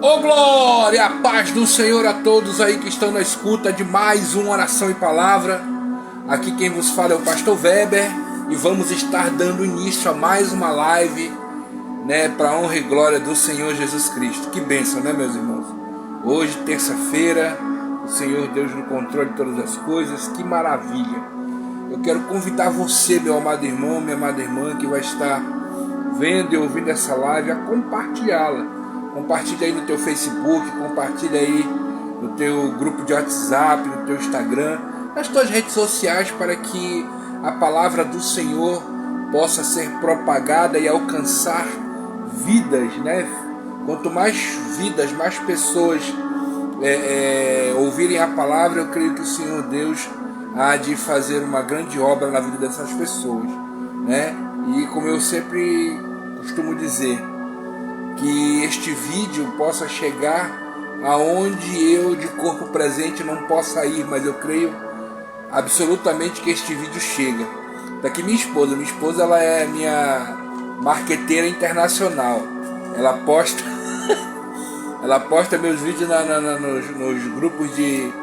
Ô glória, a paz do Senhor a todos aí que estão na escuta de mais uma oração e palavra. Aqui quem vos fala é o pastor Weber e vamos estar dando início a mais uma live, para a honra e glória do Senhor Jesus Cristo. Que bênção, né, meus irmãos? Hoje, terça-feira, o Senhor Deus no controle de todas as coisas, que maravilha. Eu quero convidar você, meu amado irmão, minha amada irmã, que vai estar vendo e ouvindo essa live, a compartilhá-la. Compartilha aí no teu Facebook, compartilha aí no teu grupo de WhatsApp, no teu Instagram, nas tuas redes sociais, para que a palavra do Senhor possa ser propagada e alcançar vidas, né? Quanto mais vidas, mais pessoas ouvirem a palavra, eu creio que o Senhor Deus há de fazer uma grande obra na vida dessas pessoas, né? E como eu sempre costumo dizer, que este vídeo possa chegar aonde eu de corpo presente não possa ir, mas eu creio absolutamente que este vídeo chega. Daqui minha esposa ela é minha marqueteira internacional. Ela posta ela posta meus vídeos nos grupos de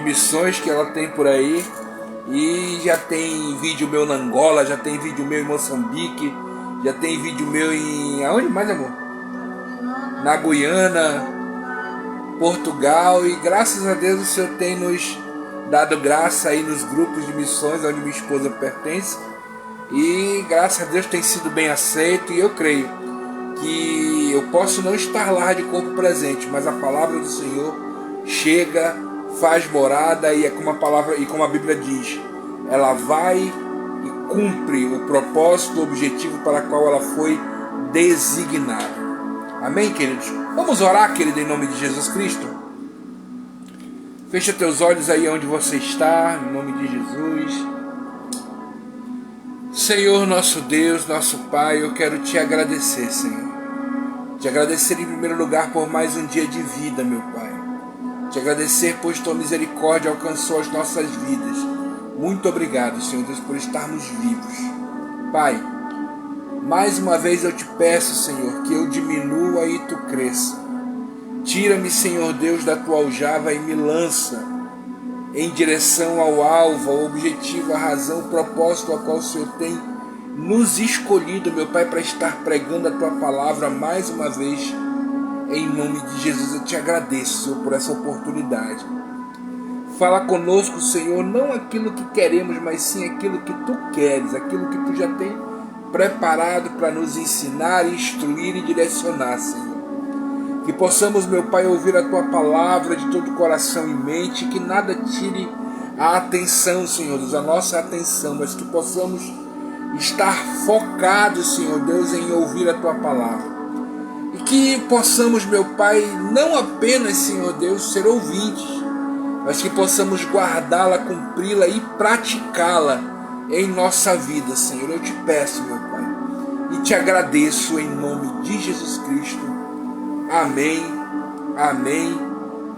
missões que ela tem por aí, e já tem vídeo meu na Angola, já tem vídeo meu em Moçambique, já tem vídeo meu em... aonde mais, amor? Na Guiana, Portugal, e graças a Deus o Senhor tem nos dado graça aí nos grupos de missões onde minha esposa pertence, e graças a Deus tem sido bem aceito, e eu creio que eu posso não estar lá de corpo presente, mas a palavra do Senhor chega, faz morada, e é como a palavra, e como a Bíblia diz, ela vai e cumpre o propósito, o objetivo para o qual ela foi designada. Amém, queridos? Vamos orar, querido, em nome de Jesus Cristo? Fecha teus olhos aí onde você está, em nome de Jesus. Senhor, nosso Deus, nosso Pai, eu quero te agradecer, Senhor. Te agradecer em primeiro lugar por mais um dia de vida, meu Pai. Te agradecer pois tua misericórdia alcançou as nossas vidas. Muito obrigado, Senhor Deus, por estarmos vivos. Pai, mais uma vez eu te peço, Senhor, que eu diminua e tu cresça. Tira-me, Senhor Deus, da tua aljava e me lança em direção ao alvo, ao objetivo, à razão, ao propósito ao qual o Senhor tem nos escolhido, meu Pai, para estar pregando a tua palavra mais uma vez. Em nome de Jesus eu te agradeço, Senhor, por essa oportunidade. Fala conosco, Senhor, não aquilo que queremos, mas sim aquilo que tu queres, aquilo que tu já tem preparado para nos ensinar, instruir e direcionar, Senhor. Que possamos, meu Pai, ouvir a tua palavra de todo coração e mente, que nada tire a atenção, Senhor Deus, a nossa atenção, mas que possamos estar focados, Senhor Deus, em ouvir a tua palavra. E que possamos, meu Pai, não apenas, Senhor Deus, ser ouvintes, mas que possamos guardá-la, cumpri-la e praticá-la em nossa vida, Senhor. Eu te peço, meu Pai, e te agradeço em nome de Jesus Cristo. Amém, amém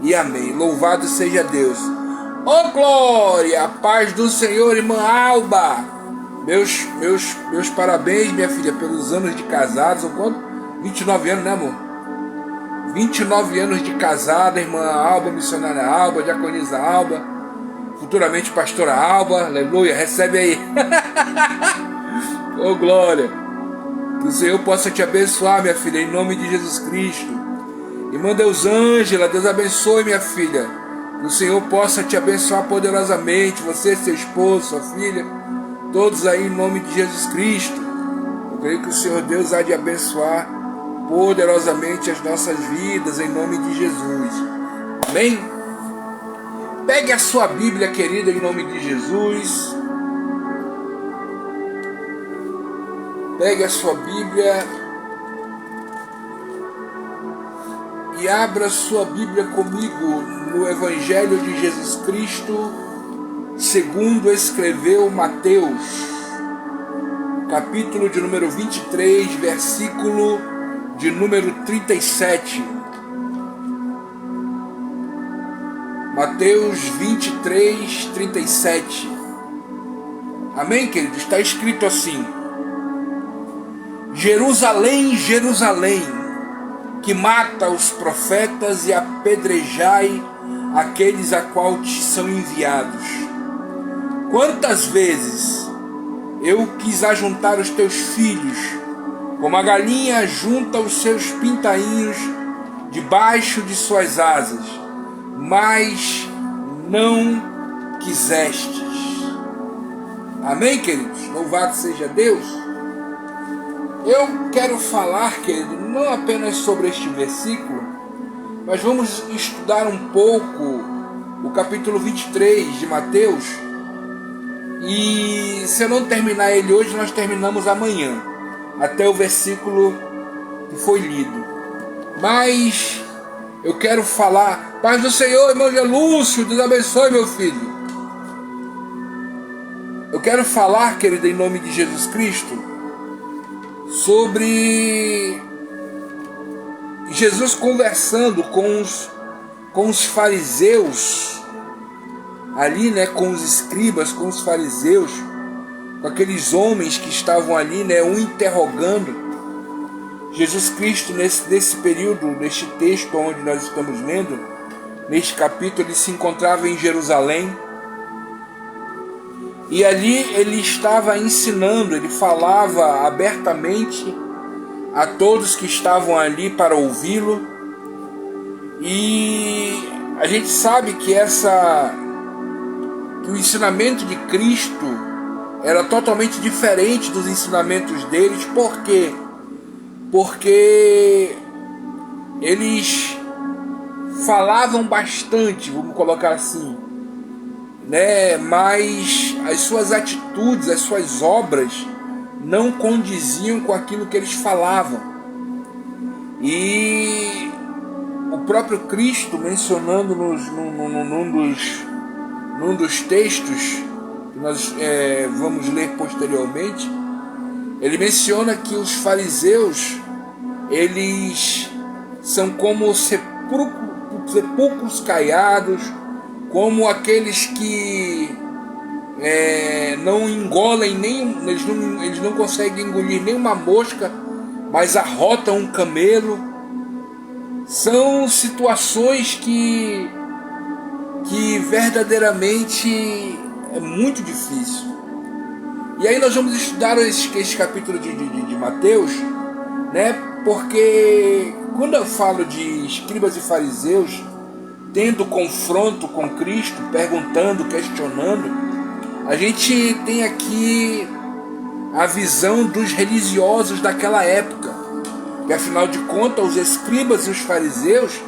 e amém. Louvado seja Deus. Ô glória, a paz do Senhor, irmã Alba. Meus parabéns, minha filha, pelos anos de casados. São quanto? 29 anos, né, amor? 29 anos de casada, irmã Alba, missionária Alba, diaconisa Alba, futuramente pastora Alba, aleluia, recebe aí. Ô glória, que o Senhor possa te abençoar, minha filha, em nome de Jesus Cristo. Irmã Deusângela, Deus abençoe, minha filha, que o Senhor possa te abençoar poderosamente, você, seu esposo, sua filha, todos aí em nome de Jesus Cristo. Eu creio que o Senhor Deus há de abençoar poderosamente as nossas vidas, em nome de Jesus. Amém? Pegue a sua Bíblia, querida, em nome de Jesus. Pegue a sua Bíblia e abra sua Bíblia comigo no Evangelho de Jesus Cristo, segundo escreveu Mateus, capítulo de número 23, versículo de número 37. Mateus 23, 37. Amém, querido? Está escrito assim: Jerusalém, Jerusalém, que mata os profetas, e apedrejai aqueles a qual te são enviados. Quantas vezes eu quis ajuntar os teus filhos, como a galinha junta os seus pintainhos debaixo de suas asas, mas não quisestes. Amém, queridos? Louvado seja Deus. Eu quero falar, querido, não apenas sobre este versículo, mas vamos estudar um pouco o capítulo 23 de Mateus. E se eu não terminar ele hoje, nós terminamos amanhã, até o versículo que foi lido. Mas eu quero falar, paz do Senhor, irmão Lúcio, Deus abençoe, meu filho. Eu quero falar, querido, em nome de Jesus Cristo, sobre Jesus conversando com os fariseus, ali, né, com os escribas, com os fariseus, com aqueles homens que estavam ali, né, um interrogando Jesus Cristo nesse período, neste texto onde nós estamos lendo, neste capítulo. Ele se encontrava em Jerusalém, e ali ele estava ensinando, ele falava abertamente a todos que estavam ali para ouvi-lo. E a gente sabe que o ensinamento de Cristo era totalmente diferente dos ensinamentos deles. Por quê? Porque eles falavam bastante, vamos colocar assim, né? Mas as suas atitudes, as suas obras não condiziam com aquilo que eles falavam. E o próprio Cristo, mencionando num dos textos que nós vamos ler posteriormente, ele menciona que os fariseus, eles são como sepulcros caiados, como aqueles que não engolem eles não conseguem engolir nenhuma mosca, mas arrotam um camelo. São situações que verdadeiramente é muito difícil. E aí nós vamos estudar este capítulo de Mateus, né? Porque quando eu falo de escribas e fariseus tendo confronto com Cristo, perguntando, questionando, a gente tem aqui a visão dos religiosos daquela época, que afinal de contas os escribas e os fariseus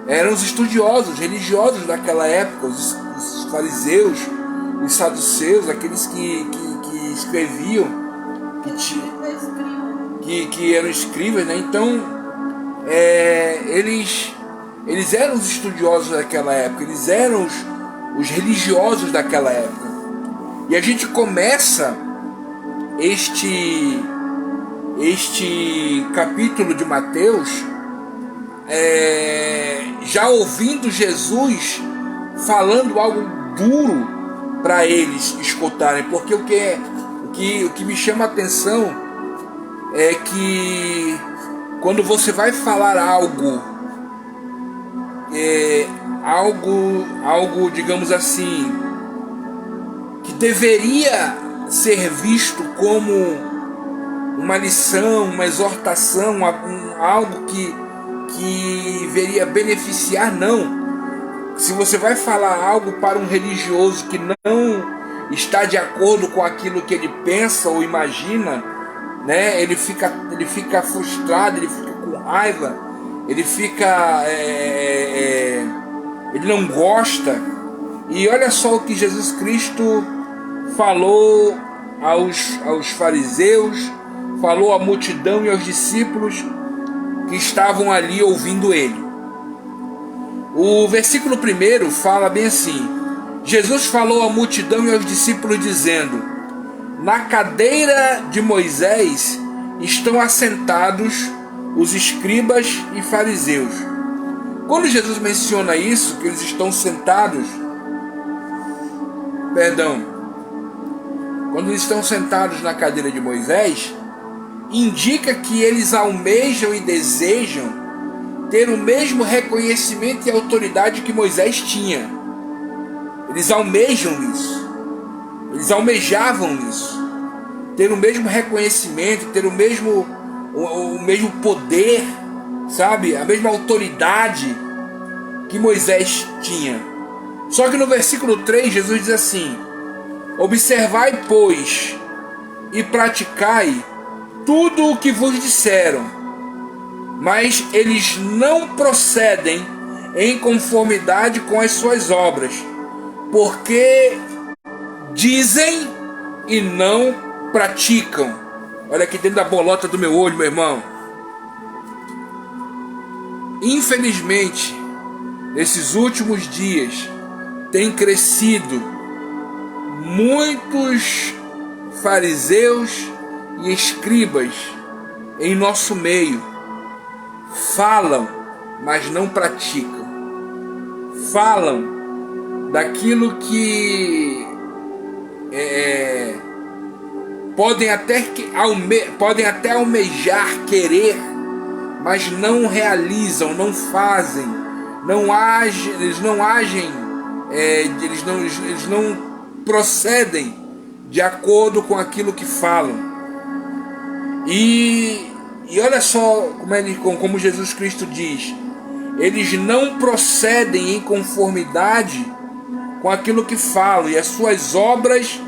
eram os estudiosos, religiosos daquela época. Os fariseus, os saduceus, aqueles que escreviam, que eram escribas, né? Então eles eram os estudiosos daquela época, eles eram os religiosos daquela época. E a gente começa este capítulo de Mateus já ouvindo Jesus falando algo duro para eles escutarem. Porque o que me chama a atenção é que quando você vai falar algo, digamos assim, que deveria ser visto como uma lição, uma exortação, algo que viria beneficiar, não. Se você vai falar algo para um religioso que não está de acordo com aquilo que ele pensa ou imagina, né, ele fica frustrado, ele fica com raiva, ele não gosta. E olha só o que Jesus Cristo falou aos fariseus, falou à multidão e aos discípulos que estavam ali ouvindo ele. O versículo 1 fala bem assim: Jesus falou à multidão e aos discípulos dizendo: na cadeira de Moisés estão assentados os escribas e fariseus. Quando Jesus menciona isso, que eles estão sentados, quando eles estão sentados na cadeira de Moisés, indica que eles almejam e desejam ter o mesmo reconhecimento e autoridade que Moisés tinha. Eles almejam isso. Eles almejavam isso. Ter o mesmo reconhecimento, ter o mesmo poder, sabe? A mesma autoridade que Moisés tinha. Só que no versículo 3, Jesus diz assim: observai, pois, e praticai tudo o que vos disseram, mas eles não procedem em conformidade com as suas obras, porque dizem e não praticam. Olha aqui dentro da bolota do meu olho, meu irmão. Infelizmente, nesses últimos dias, tem crescido muitos fariseus e escribas em nosso meio. Falam, mas não praticam. Falam daquilo que podem até almejar, querer, mas não realizam, não fazem, não agem, eles não procedem de acordo com aquilo que falam. E olha só como Jesus Cristo diz: eles não procedem em conformidade com aquilo que falam, e as suas obras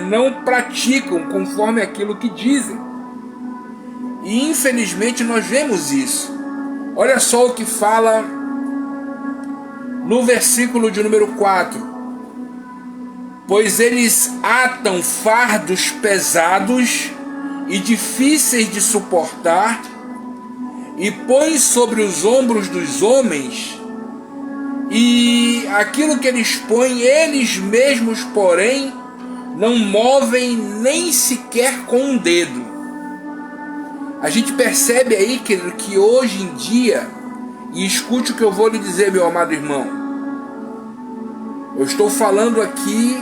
não praticam conforme aquilo que dizem. E infelizmente nós vemos isso. Olha só o que fala no versículo de número 4: pois eles atam fardos pesados e difíceis de suportar, e põem sobre os ombros dos homens, e aquilo que eles põem, eles mesmos, porém, não movem nem sequer com um dedo. A gente percebe aí que hoje em dia, e escute o que eu vou lhe dizer, meu amado irmão, eu estou falando aqui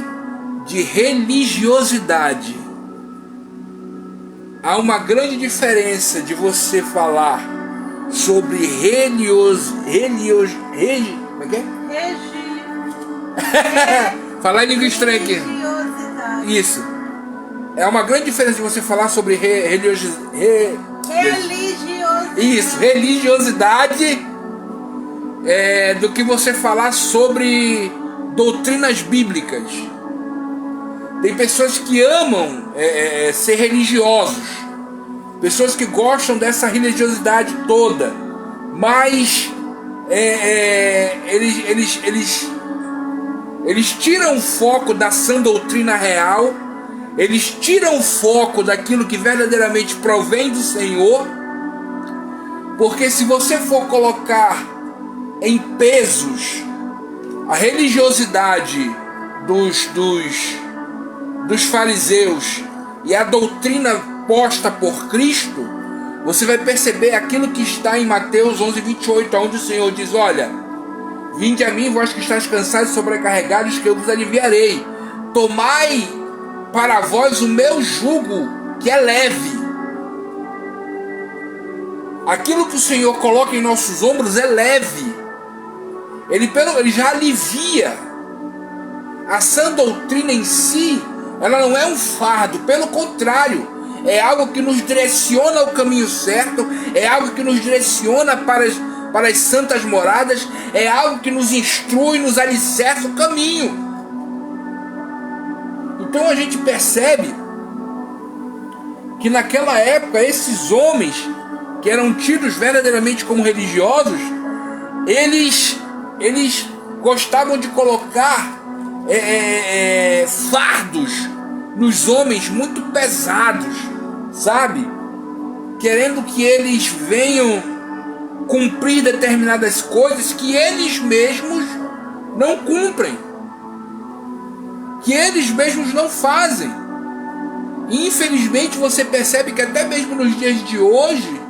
de religiosidade. Há uma grande diferença de você falar sobre falar em língua estranha aqui. Isso. É uma grande diferença de você falar sobre religiosidade do que você falar sobre doutrinas bíblicas. Tem pessoas que amam ser religiosos, pessoas que gostam dessa religiosidade toda, mas eles tiram o foco da sã doutrina real, eles tiram o foco daquilo que verdadeiramente provém do Senhor, porque se você for colocar em pesos a religiosidade dos fariseus e a doutrina posta por Cristo, você vai perceber aquilo que está em Mateus 11:28, onde o Senhor diz: olha, vinde a mim, vós que estáis cansados e sobrecarregados, que eu vos aliviarei. Tomai para vós o meu jugo, que é leve. Aquilo que o Senhor coloca em nossos ombros é leve. Ele já alivia. A sã doutrina em si, ela não é um fardo, pelo contrário, é algo que nos direciona ao caminho certo, é algo que nos direciona para as santas moradas, é algo que nos instrui, nos alicerça o caminho. Então a gente percebe que naquela época esses homens que eram tidos verdadeiramente como religiosos, eles gostavam de colocar fardos nos homens muito pesados, sabe? Querendo que eles venham cumprir determinadas coisas que eles mesmos não cumprem, que eles mesmos não fazem. E infelizmente você percebe que até mesmo nos dias de hoje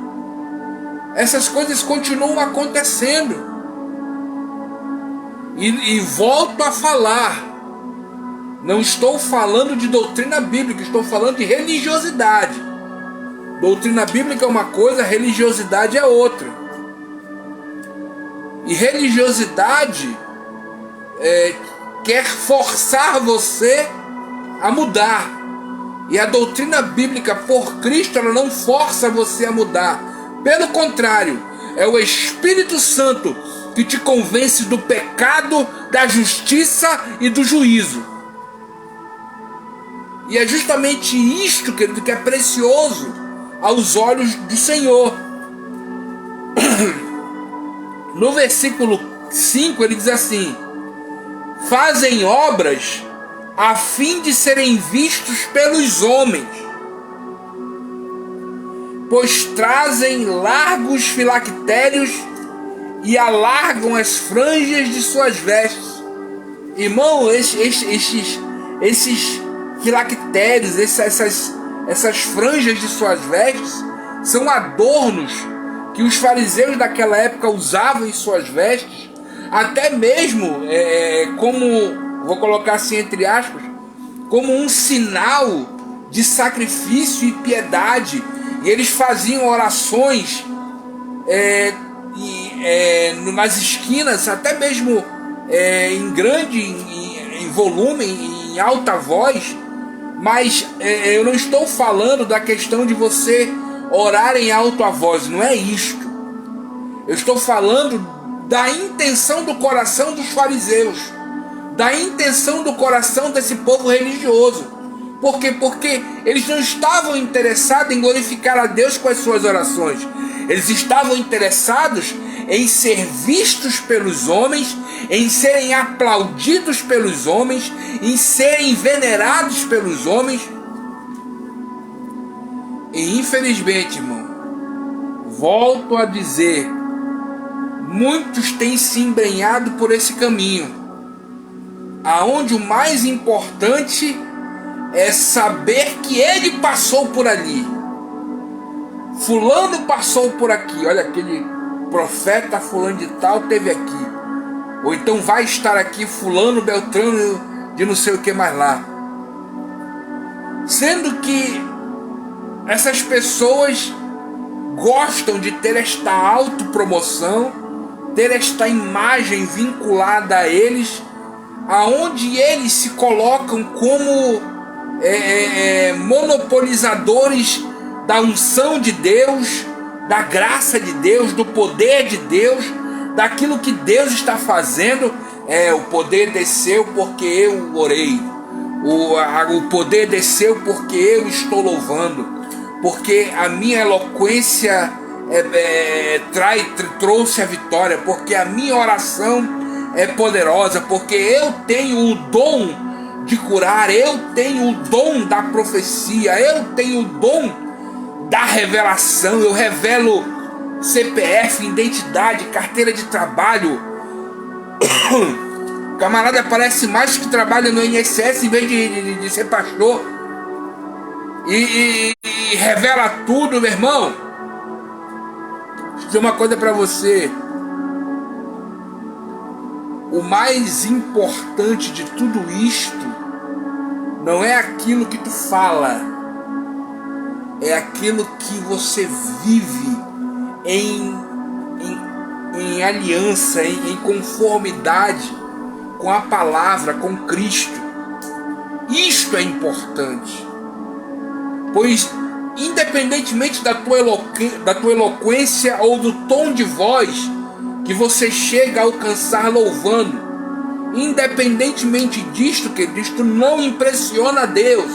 essas coisas continuam acontecendo. E volto a falar, não estou falando de doutrina bíblica, estou falando de religiosidade. Doutrina bíblica é uma coisa, religiosidade é outra. E religiosidade quer forçar você a mudar. E a doutrina bíblica por Cristo, ela não força você a mudar. Pelo contrário, é o Espírito Santo que te convence do pecado, da justiça e do juízo. E é justamente isto, querido, que é precioso aos olhos do Senhor. No versículo 5 ele diz assim: fazem obras a fim de serem vistos pelos homens, pois trazem largos filactérios e alargam as franjas de suas vestes. Irmão, esses filactérios, essas franjas de suas vestes, são adornos que os fariseus daquela época usavam em suas vestes, até mesmo como, vou colocar assim entre aspas, como um sinal de sacrifício e piedade. E eles faziam orações nas esquinas, até mesmo em grande, em volume, em alta voz. Mas eu não estou falando da questão de você orar em alta voz, não é isto. Eu estou falando da intenção do coração dos fariseus, da intenção do coração desse povo religioso. Por quê? Porque eles não estavam interessados em glorificar a Deus com as suas orações. Eles estavam interessados em ser vistos pelos homens, em serem aplaudidos pelos homens, em serem venerados pelos homens. E infelizmente, irmão, volto a dizer, muitos têm se embrenhado por esse caminho, aonde o mais importante é saber que ele passou por ali. Fulano passou por aqui. Olha, aquele profeta fulano de tal teve aqui. Ou então vai estar aqui fulano, beltrano, de não sei o que mais lá. Sendo que essas pessoas gostam de ter esta autopromoção, ter esta imagem vinculada a eles, aonde eles se colocam como monopolizadores da unção de Deus, da graça de Deus, do poder de Deus, daquilo que Deus está fazendo. O poder desceu porque eu orei, o poder desceu porque eu estou louvando, porque a minha eloquência trouxe a vitória, porque a minha oração é poderosa, porque eu tenho o dom de curar, eu tenho o dom da profecia, eu tenho o dom da revelação. Eu revelo CPF, identidade, carteira de trabalho. O camarada parece mais que trabalha no INSS em vez de ser pastor. E revela tudo, meu irmão. Deixa eu dizer uma coisa para você. O mais importante de tudo isto não é aquilo que tu fala, é aquilo que você vive em aliança, em conformidade com a palavra, com Cristo. Isto é importante, pois independentemente da tua eloquência ou do tom de voz que você chega a alcançar louvando, independentemente disto, querido, isto não impressiona a Deus.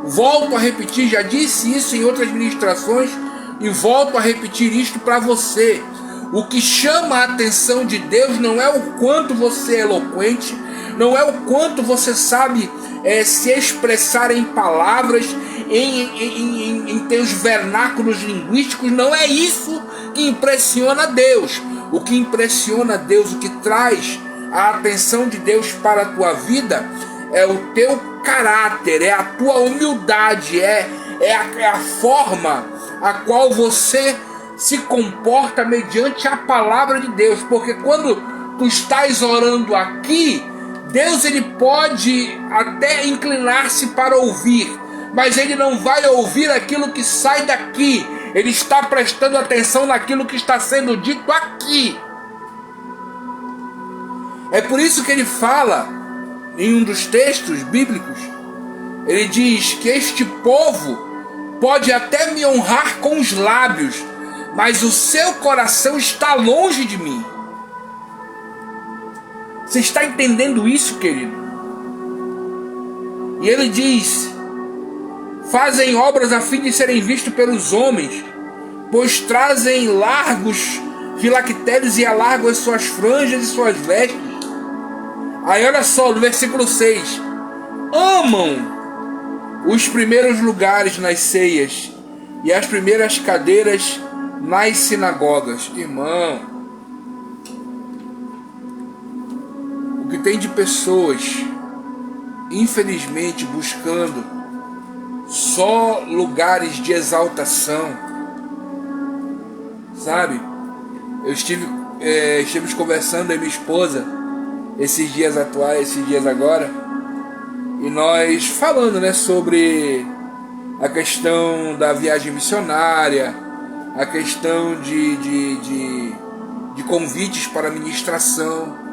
Volto a repetir, já disse isso em outras ministrações e volto a repetir isto para você. O que chama a atenção de Deus não é o quanto você é eloquente, não é o quanto você sabe se expressar em palavras, em teus vernáculos linguísticos. Não é isso que impressiona a Deus. O que impressiona a Deus, o que traz a atenção de Deus para a tua vida, é o teu caráter, é a tua humildade, é a forma a qual você se comporta mediante a palavra de Deus. Porque quando tu estás orando aqui, Deus ele pode até inclinar-se para ouvir, mas ele não vai ouvir aquilo que sai daqui. Ele está prestando atenção naquilo que está sendo dito aqui. É por isso que ele fala, em um dos textos bíblicos, ele diz que este povo pode até me honrar com os lábios, mas o seu coração está longe de mim. Você está entendendo isso, querido? E ele diz: fazem obras a fim de serem vistos pelos homens, pois trazem largos filactérios e alargam as suas franjas e suas vestes. Aí olha só, no versículo 6: amam os primeiros lugares nas ceias e as primeiras cadeiras nas sinagogas. Irmão, o que tem de pessoas, infelizmente, buscando só lugares de exaltação, sabe? Eu estivemos conversando, eu e minha esposa, esses dias agora, e nós falando, né, sobre a questão da viagem missionária, a questão de convites para ministração.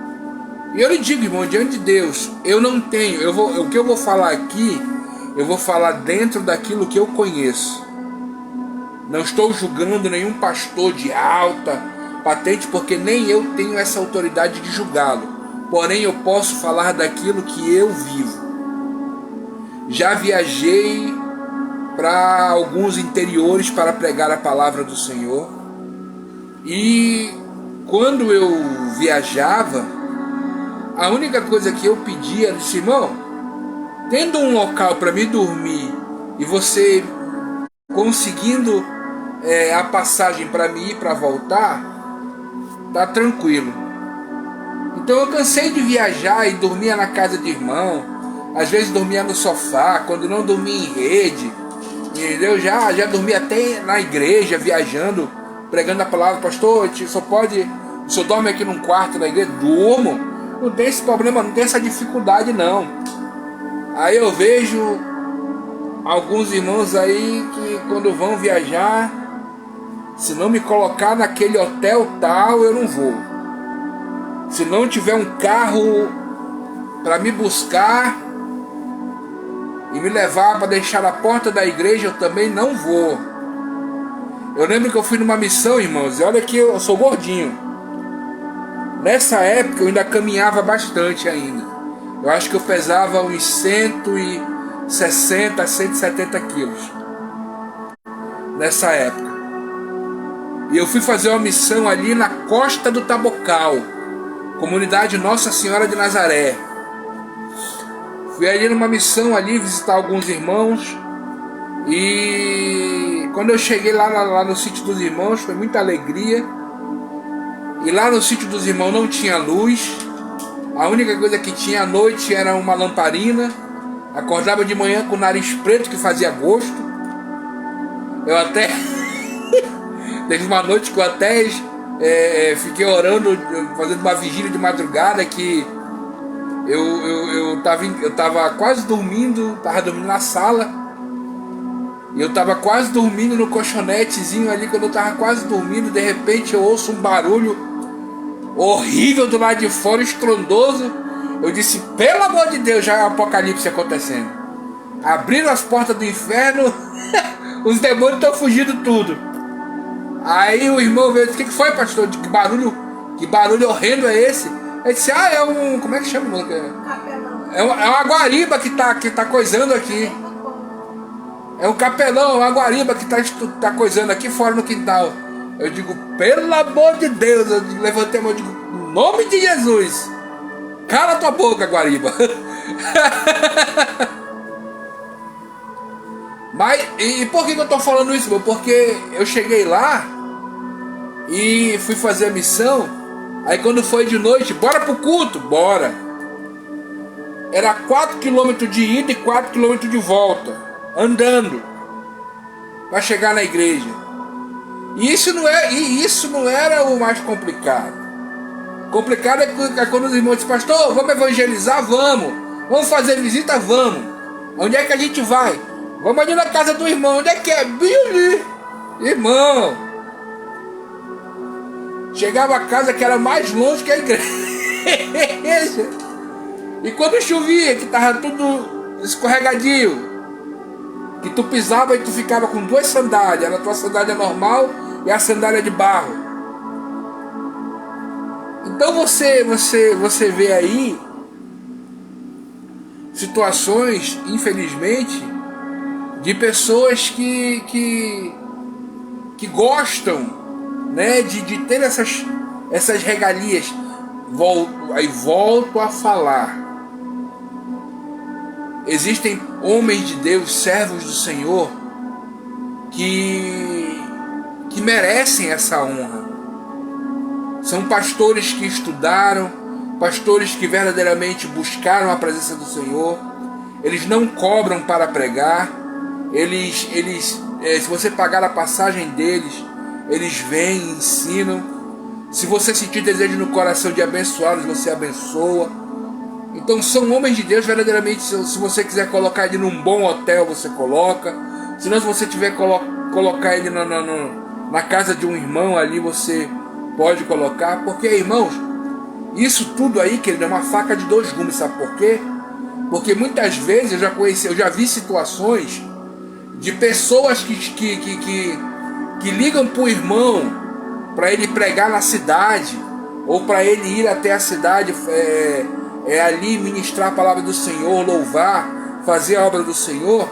E eu lhe digo, irmão, diante de Deus, eu não tenho, o que eu vou falar aqui, eu vou falar dentro daquilo que eu conheço. Não estou julgando nenhum pastor de alta patente, porque nem eu tenho essa autoridade de julgá-lo. Porém, eu posso falar daquilo que eu vivo. Já viajei para alguns interiores para pregar a palavra do Senhor. E quando eu viajava, a única coisa que eu pedia era: disse, irmão, tendo um local para me dormir e você conseguindo a passagem para mim ir para voltar, tá tranquilo. Então eu cansei de viajar e dormia na casa de irmão, às vezes dormia no sofá, quando não dormia em rede, entendeu? Já dormia até na igreja, viajando, pregando a palavra. Pastor, o senhor dorme aqui num quarto da igreja? Durmo, não tem esse problema, não tem essa dificuldade não. Aí eu vejo alguns irmãos aí que quando vão viajar, se não me colocar naquele hotel tal, eu não vou. Se não tiver um carro para me buscar e me levar para deixar na porta da igreja, eu também não vou. Eu lembro que eu fui numa missão, irmãos, e olha que eu sou gordinho. Nessa época eu ainda caminhava bastante ainda. Eu acho que eu pesava uns 160, 170 quilos. Nessa época. E eu fui fazer uma missão ali na Costa do Tabocal, comunidade Nossa Senhora de Nazaré. Fui ali numa missão ali visitar alguns irmãos. E quando eu cheguei lá no sítio dos irmãos, foi muita alegria. E lá no sítio dos irmãos não tinha luz. A única coisa que tinha à noite era uma lamparina. Acordava de manhã com o nariz preto que fazia gosto. Eu até teve uma noite que eu até fiquei orando, fazendo uma vigília de madrugada, que eu tava quase dormindo, tava dormindo na sala, e eu tava quase dormindo no colchonetezinho ali. Quando eu tava quase dormindo, de repente eu ouço um barulho horrível do lado de fora, estrondoso. Eu disse, pelo amor de Deus, já é o apocalipse acontecendo. Abriram as portas do inferno, os demônios estão fugindo tudo. Aí o irmão veio e disse, o que foi, pastor? Que barulho horrendo é esse? Ele disse, é um, como é que chama? É uma guariba que tá coisando aqui. É um capelão, uma guariba que tá coisando aqui fora no quintal. Eu digo, pelo amor de Deus, eu levantei a mão e digo, em nome de Jesus, cala tua boca, guariba. Mas, e por que eu tô falando isso, meu? Porque eu cheguei lá e fui fazer a missão. Aí quando foi de noite, bora pro culto, bora. Era 4 km de ida e 4 km de volta, andando, para chegar na igreja. E isso não era o mais complicado. Complicado é quando os irmãos dizem, pastor, vamos evangelizar? Vamos fazer visita? Vamos. Onde é que a gente vai? Vamos ali na casa do irmão. Onde é que é? Billy. Irmão, chegava a casa que era mais longe que a igreja. igreja. E quando chovia, que tava tudo escorregadio, que tu pisava e tu ficava com duas sandálias, a tua sandália normal e a sandália de barro. Então você vê aí situações, infelizmente, de pessoas que gostam, né, de ter essas regalias. Volto a falar. Existem homens de Deus, servos do Senhor, que merecem essa honra. São pastores que estudaram, pastores que verdadeiramente buscaram a presença do Senhor. Eles não cobram para pregar. Se você pagar a passagem deles, eles vêm e ensinam. Se você sentir desejo no coração de abençoá-los, você abençoa. Então são homens de Deus verdadeiramente. Se você quiser colocar ele num bom hotel, você coloca. Se não, se você tiver colocar ele na casa de um irmão ali, você pode colocar. Porque, irmãos, isso tudo aí, querido, é uma faca de dois gumes. Sabe por quê? Porque muitas vezes eu já vi situações de pessoas que ligam para o irmão para ele pregar na cidade, ou para ele ir até a cidade ali ministrar a palavra do Senhor, louvar, fazer a obra do Senhor.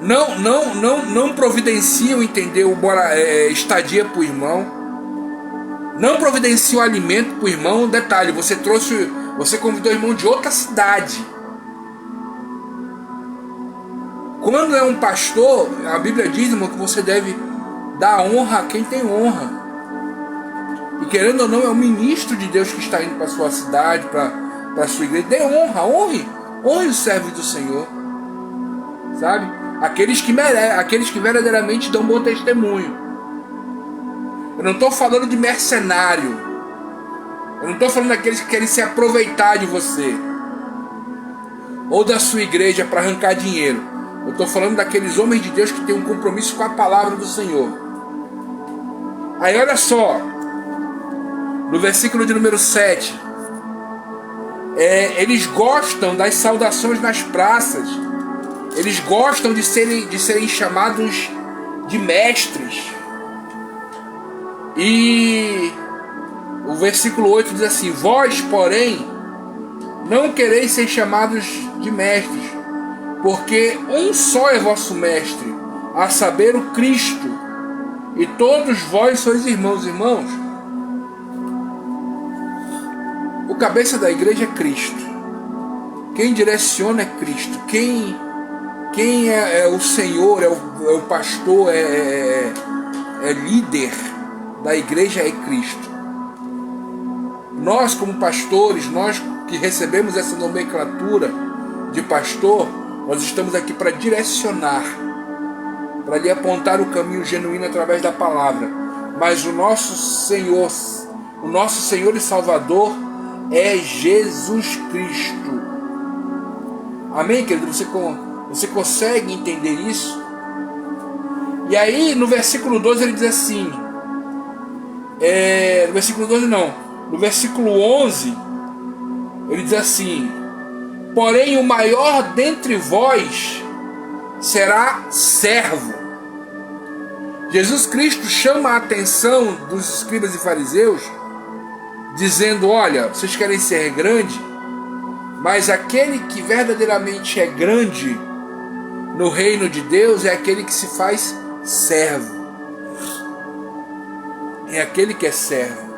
Não providenciam, entendeu, estadia para o irmão, não providenciam alimento para o irmão. Detalhe, você convidou o irmão de outra cidade. Quando é um pastor, a Bíblia diz, irmão, que você deve dar honra a quem tem honra. E querendo ou não, é um ministro de Deus que está indo para a sua cidade, para a sua igreja. Dê honra, honre os servos do Senhor, sabe? Aqueles que merecem, aqueles que verdadeiramente dão bom testemunho. Eu não estou falando de mercenário. Eu não estou falando daqueles que querem se aproveitar de você ou da sua igreja para arrancar dinheiro. Eu estou falando daqueles homens de Deus que têm um compromisso com a palavra do Senhor. Aí olha só, no versículo de número 7, eles gostam das saudações nas praças. Eles gostam de serem chamados de mestres. E o versículo 8 diz assim: vós, porém, não quereis ser chamados de mestres, porque um só é vosso mestre, a saber, o Cristo, e todos vós sois irmãos. Irmãos, o cabeça da igreja é Cristo. Quem direciona é Cristo. Quem é o Senhor, é o pastor, é líder da igreja é Cristo. Nós, como pastores, nós que recebemos essa nomenclatura de pastor, nós estamos aqui para direcionar, para lhe apontar o caminho genuíno através da palavra. Mas o nosso Senhor e Salvador é Jesus Cristo. Amém, querido? Você consegue entender isso? E aí no versículo 12 ele diz assim, no versículo 12 não, no versículo 11 ele diz assim: porém o maior dentre vós será servo. Jesus Cristo chama a atenção dos escribas e fariseus, dizendo: olha, vocês querem ser grande, mas aquele que verdadeiramente é grande no reino de Deus é aquele que se faz servo. É aquele que é servo.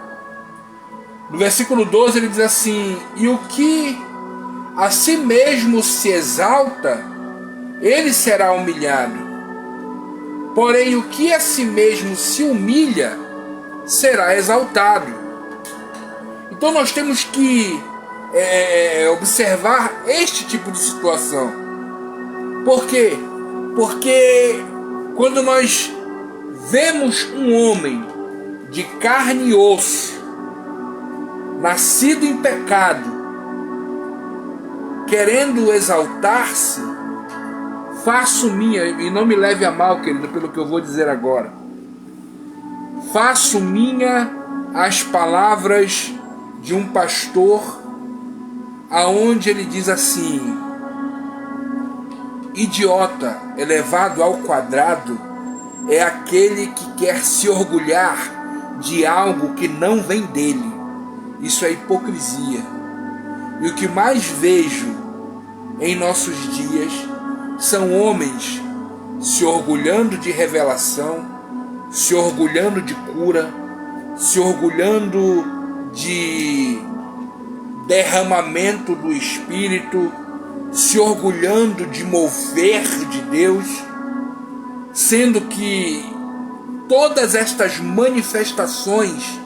No versículo 12 ele diz assim: e o que a si mesmo se exalta, ele será humilhado. Porém, o que a si mesmo se humilha, será exaltado. Então nós temos que observar este tipo de situação. Por quê? Porque quando nós vemos um homem de carne e osso, nascido em pecado, querendo exaltar-se, faço minha, e não me leve a mal, querido, pelo que eu vou dizer agora, faço minha as palavras de um pastor, aonde ele diz assim: idiota elevado ao quadrado é aquele que quer se orgulhar de algo que não vem dele. Isso é hipocrisia. E o que mais vejo em nossos dias são homens se orgulhando de revelação, se orgulhando de cura, se orgulhando de derramamento do Espírito, se orgulhando de mover de Deus, sendo que todas estas manifestações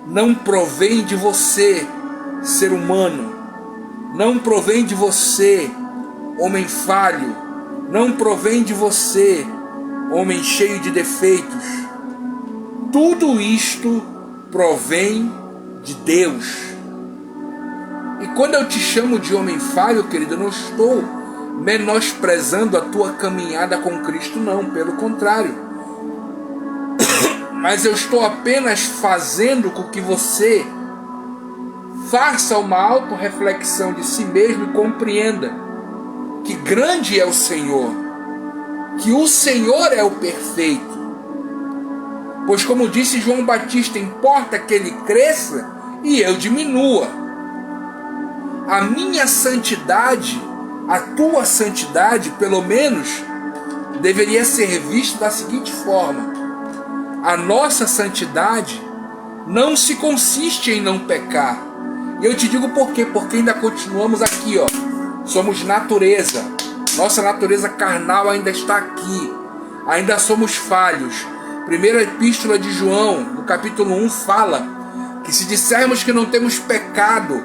não provêm de você, ser humano, não provém de você, homem falho, não provém de você, homem cheio de defeitos. Tudo isto provém de Deus. E quando eu te chamo de homem falho, querido, eu não estou menosprezando a tua caminhada com Cristo, não, pelo contrário. Mas eu estou apenas fazendo com que você faça uma autorreflexão de si mesmo e compreenda que grande é o Senhor, que o Senhor é o perfeito. Pois como disse João Batista, importa que ele cresça e eu diminua. A minha santidade, a tua santidade, pelo menos, deveria ser vista da seguinte forma: a nossa santidade não se consiste em não pecar. E eu te digo por quê? Porque ainda continuamos aqui, ó. Somos natureza. Nossa natureza carnal ainda está aqui. Ainda somos falhos. Primeira epístola de João, no capítulo 1, fala que se dissermos que não temos pecado,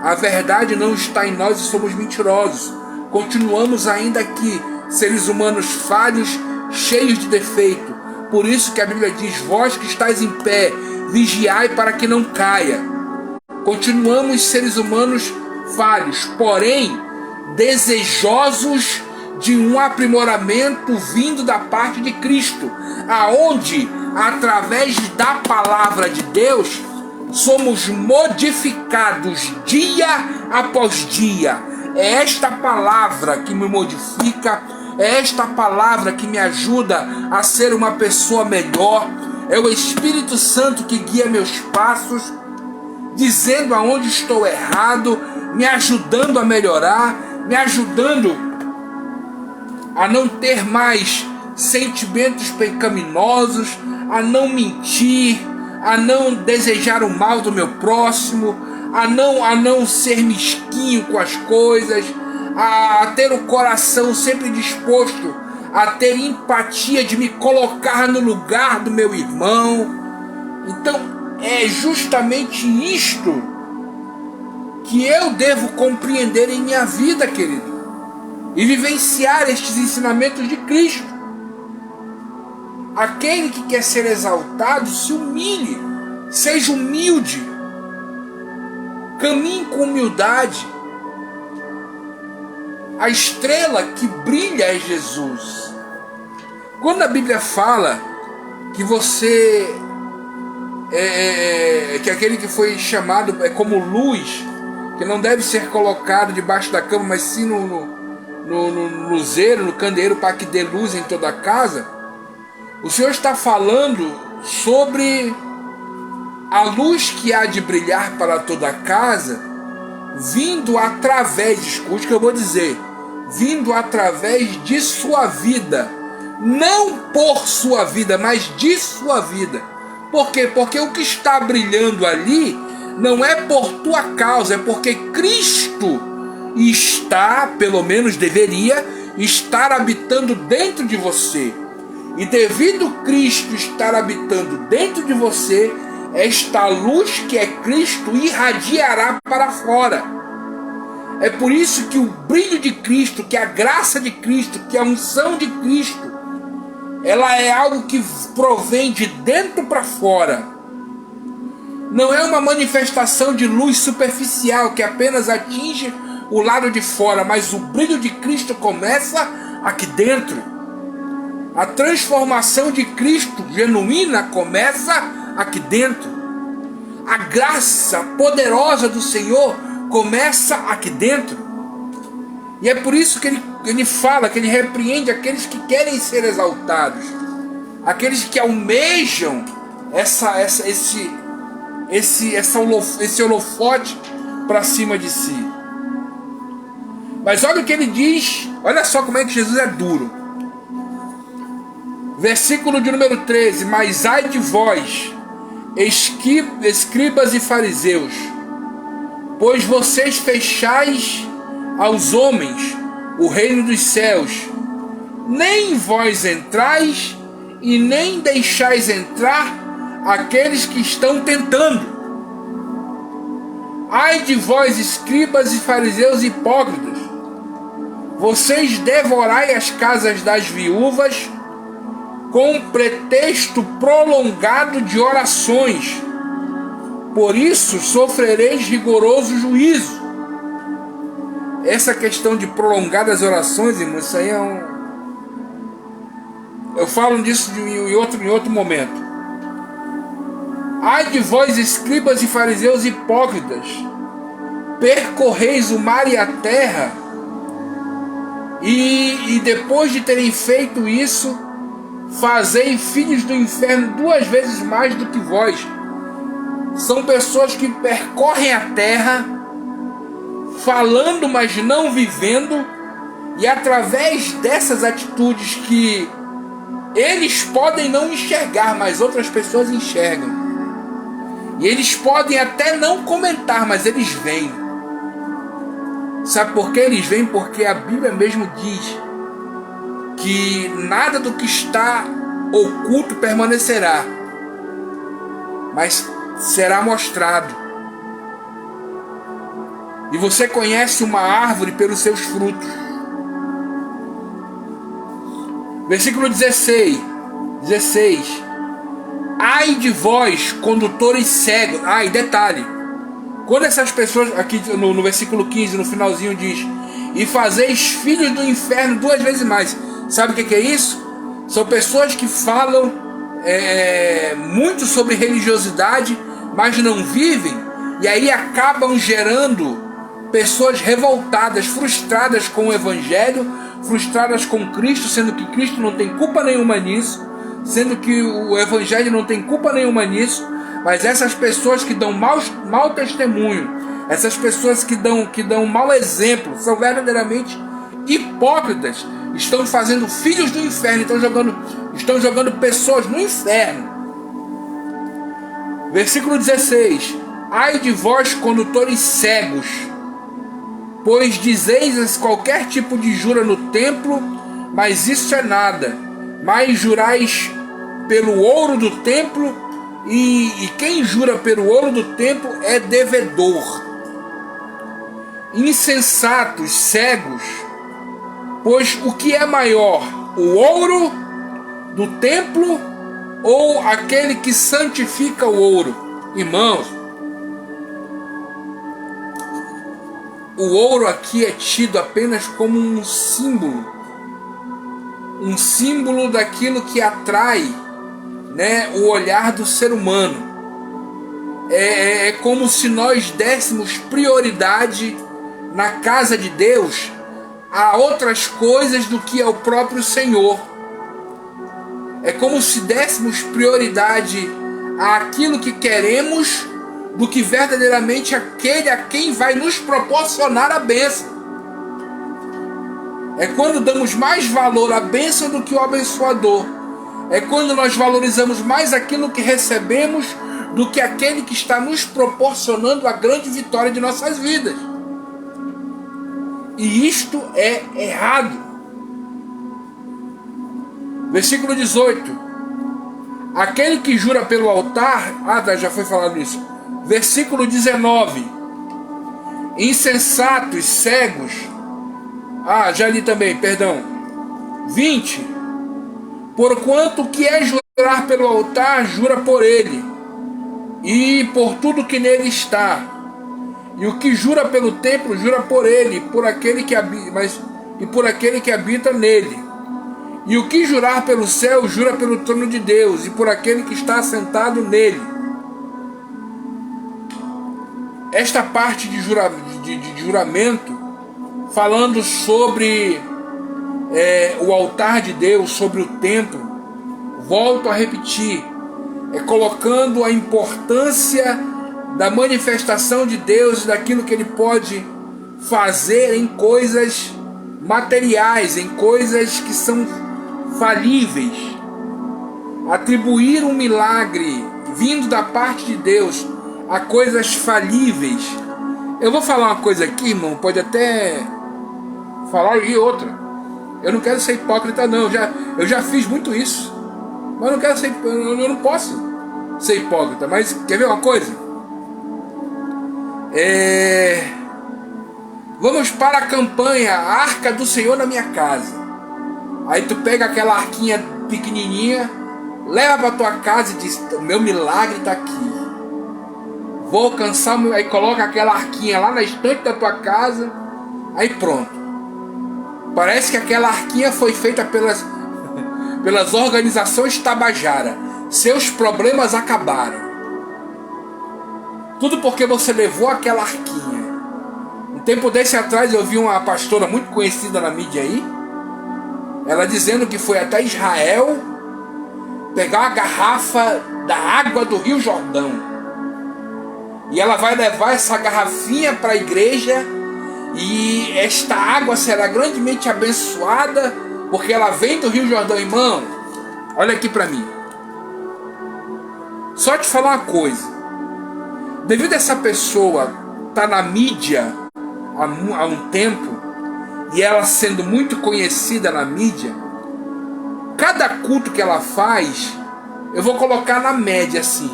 a verdade não está em nós e somos mentirosos. Continuamos ainda aqui, seres humanos falhos, cheios de defeito. Por isso que a Bíblia diz: vós que estáis em pé, vigiai para que não caia. Continuamos seres humanos falhos, porém desejosos de um aprimoramento vindo da parte de Cristo, aonde, através da palavra de Deus, somos modificados dia após dia. É esta palavra que me modifica, é esta palavra que me ajuda a ser uma pessoa melhor. É o Espírito Santo que guia meus passos, dizendo aonde estou errado, me ajudando a melhorar, me ajudando a não ter mais sentimentos pecaminosos, a não mentir, a não desejar o mal do meu próximo, a não ser mesquinho com as coisas, a ter o coração sempre disposto a ter empatia de me colocar no lugar do meu irmão. Então é justamente isto que eu devo compreender em minha vida, querido, e vivenciar estes ensinamentos de Cristo. Aquele que quer ser exaltado, se humilhe, seja humilde, caminhe com humildade. A estrela que brilha é Jesus. Quando a Bíblia fala que você que aquele que foi chamado é como luz, que não deve ser colocado debaixo da cama, mas sim no luzeiro, no candeeiro, para que dê luz em toda a casa, o Senhor está falando sobre a luz que há de brilhar para toda a casa, vindo através, escute o que eu vou dizer, vindo através de sua vida, não por sua vida, mas de sua vida. Por quê? Porque o que está brilhando ali não é por tua causa, é porque Cristo está, pelo menos deveria, estar habitando dentro de você. E devido Cristo estar habitando dentro de você, esta luz que é Cristo irradiará para fora. É por isso que o brilho de Cristo, que a graça de Cristo, que a unção de Cristo, ela é algo que provém de dentro para fora. Não é uma manifestação de luz superficial que apenas atinge o lado de fora, mas o brilho de Cristo começa aqui dentro. A transformação de Cristo genuína começa aqui dentro. A graça poderosa do Senhor começa aqui dentro. E é por isso que ele fala, que ele repreende aqueles que querem ser exaltados, aqueles que almejam esse holofote para cima de si. Mas olha o que ele diz, olha só como é que Jesus é duro. Versículo de número 13: mas ai de vós, escribas e fariseus, pois vocês fechais aos homens o reino dos céus, nem vós entrais e nem deixais entrar aqueles que estão tentando. Ai de vós, escribas e fariseus hipócritas, vocês devorai as casas das viúvas com pretexto prolongado de orações, por isso sofrereis rigoroso juízo. Essa questão de prolongadas orações, irmãos, isso aí é eu falo disso em outro momento. Ai de vós, escribas e fariseus hipócritas, percorreis o mar e a terra, e depois de terem feito isso, fazei filhos do inferno 2 vezes mais do que vós. São pessoas que percorrem a terra, falando, mas não vivendo, e através dessas atitudes que eles podem não enxergar, mas outras pessoas enxergam, e eles podem até não comentar, mas eles veem. Sabe por que eles veem? Porque a Bíblia mesmo diz que nada do que está oculto permanecerá, mas será mostrado. E você conhece uma árvore pelos seus frutos. Versículo 16. Ai de vós, condutores cegos. E detalhe, quando essas pessoas, aqui no versículo 15, no finalzinho diz: e fazeis filhos do inferno 2 vezes mais. Sabe o que é isso? São pessoas que falam muito sobre religiosidade, mas não vivem, e aí acabam gerando pessoas revoltadas, frustradas com o Evangelho, frustradas com Cristo, sendo que Cristo não tem culpa nenhuma nisso, sendo que o Evangelho não tem culpa nenhuma nisso. Mas essas pessoas que dão mau testemunho, essas pessoas que dão mau exemplo, são verdadeiramente hipócritas, estão fazendo filhos do inferno, estão jogando pessoas no inferno. Versículo 16: ai de vós, condutores cegos, pois dizeis qualquer tipo de jura no templo, mas isso é nada, mas jurais pelo ouro do templo, e quem jura pelo ouro do templo é devedor. Insensatos, cegos, pois o que é maior, o ouro do templo ou aquele que santifica o ouro? Irmãos, o ouro aqui é tido apenas como um símbolo daquilo que atrai, o olhar do ser humano. É como se nós dessemos prioridade na casa de Deus a outras coisas do que ao próprio Senhor. É como se dessemos prioridade àquilo que queremos do que verdadeiramente aquele a quem vai nos proporcionar a bênção. É quando damos mais valor à bênção do que o abençoador. É quando nós valorizamos mais aquilo que recebemos do que aquele que está nos proporcionando a grande vitória de nossas vidas. E isto é errado. Versículo 18: aquele que jura pelo altar... já foi falado isso. Versículo 19: insensatos, cegos... já li também, perdão. 20: porquanto que é jurar pelo altar, jura por ele, e por tudo que nele está. E o que jura pelo templo, jura por ele, por aquele que habita nele. E o que jurar pelo céu, jura pelo trono de Deus, e por aquele que está assentado nele. esta parte de juramento, falando sobre o altar de Deus, sobre o templo, volto a repetir, colocando a importância da manifestação de Deus, daquilo que Ele pode fazer em coisas materiais, em coisas que são falíveis. Atribuir um milagre vindo da parte de Deus a coisas falíveis. Eu vou falar uma coisa aqui, irmão, pode até falar e outra. Eu não quero ser hipócrita, não. Eu já fiz muito isso. Mas eu não quero ser, eu não posso ser hipócrita. Mas quer ver uma coisa? Vamos para a campanha Arca do Senhor na minha casa. Aí tu pega aquela arquinha pequenininha, leva para tua casa e diz: o meu milagre está aqui. Vou alcançar, aí coloca aquela arquinha lá na estante da tua casa. Aí pronto. Parece que aquela arquinha foi feita pelas organizações Tabajara. Seus problemas acabaram. Tudo porque você levou aquela arquinha. Um tempo desse atrás eu vi uma pastora muito conhecida na mídia aí, ela dizendo que foi até Israel pegar uma garrafa da água do Rio Jordão. E ela vai levar essa garrafinha para a igreja, e esta água será grandemente abençoada, porque ela vem do Rio Jordão. Irmão, olha aqui para mim. Só te falar uma coisa. Devido a essa pessoa estar na mídia há um tempo, e ela sendo muito conhecida na mídia, cada culto que ela faz, eu vou colocar na média assim,